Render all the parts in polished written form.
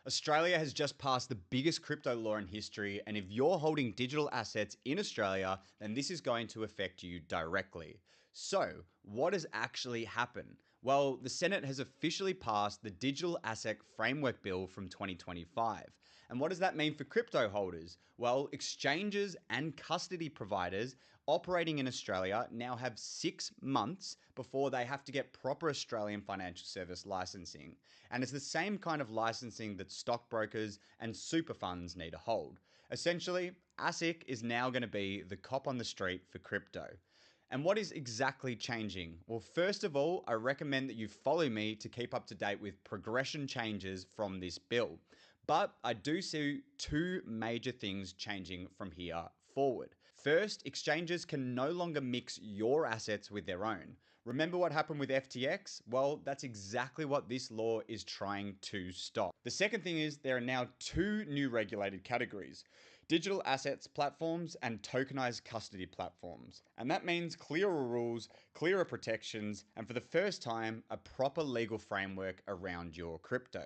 Australia has just passed the biggest crypto law in history, and if you're holding digital assets in Australia, then this is going to affect you directly. So, what has actually happened? Well, the Senate has officially passed the Digital Asset Framework Bill from 2025. And what does that mean for crypto holders? Well, exchanges and custody providers operating in Australia now have 6 months before they have to get proper Australian financial service licensing. And it's the same kind of licensing that stockbrokers and super funds need to hold. Essentially, ASIC is now going to be the cop on the street for crypto. And what is exactly changing? Well, first of all, I recommend that you follow me to keep up to date with progression changes from this bill. But I do see two major things changing from here forward. First, exchanges can no longer mix your assets with their own. Remember what happened with FTX? Well, that's exactly what this law is trying to stop. The second thing is there are now two new regulated categories: digital assets platforms and tokenized custody platforms. And that means clearer rules, clearer protections, and for the first time, a proper legal framework around your crypto.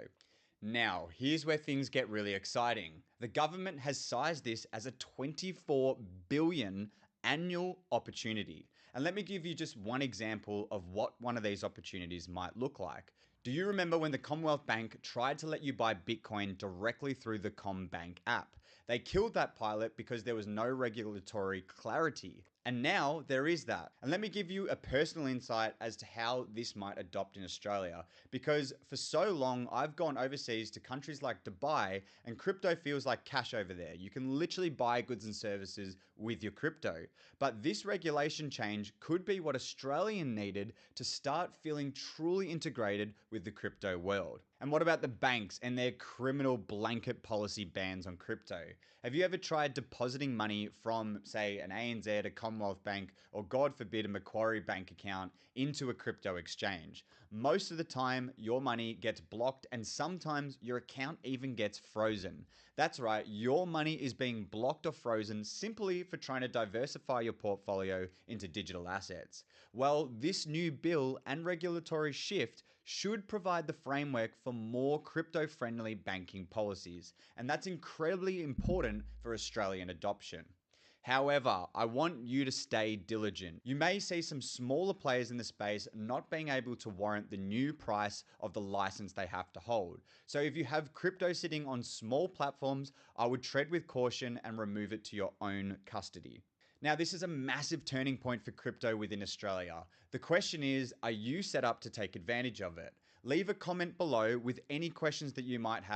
Now, here's where things get really exciting. The government has sized this as a 24 billion annual opportunity. And let me give you just one example of what one of these opportunities might look like. Do you remember when the Commonwealth Bank tried to let you buy Bitcoin directly through the CommBank app? They killed that pilot because there was no regulatory clarity. And now there is that. And let me give you a personal insight as to how this might adopt in Australia. Because for so long, I've gone overseas to countries like Dubai, and crypto feels like cash over there. You can literally buy goods and services with your crypto. But this regulation change could be what Australia needed to start feeling truly integrated with the crypto world. And what about the banks and their criminal blanket policy bans on crypto? Have you ever tried depositing money from, say, an ANZ, a Commonwealth Bank, or God forbid, a Macquarie Bank account into a crypto exchange? Most of the time, your money gets blocked, and sometimes your account even gets frozen. That's right, your money is being blocked or frozen simply for trying to diversify your portfolio into digital assets. Well, this new bill and regulatory shift should provide the framework for more crypto-friendly banking policies, and that's incredibly important for Australian adoption. However, I want you to stay diligent. You may see some smaller players in the space not being able to warrant the new price of the license they have to hold. So if you have crypto sitting on small platforms, I would tread with caution and remove it to your own custody. Now, this is a massive turning point for crypto within Australia. The question is, are you set up to take advantage of it? Leave a comment below with any questions that you might have.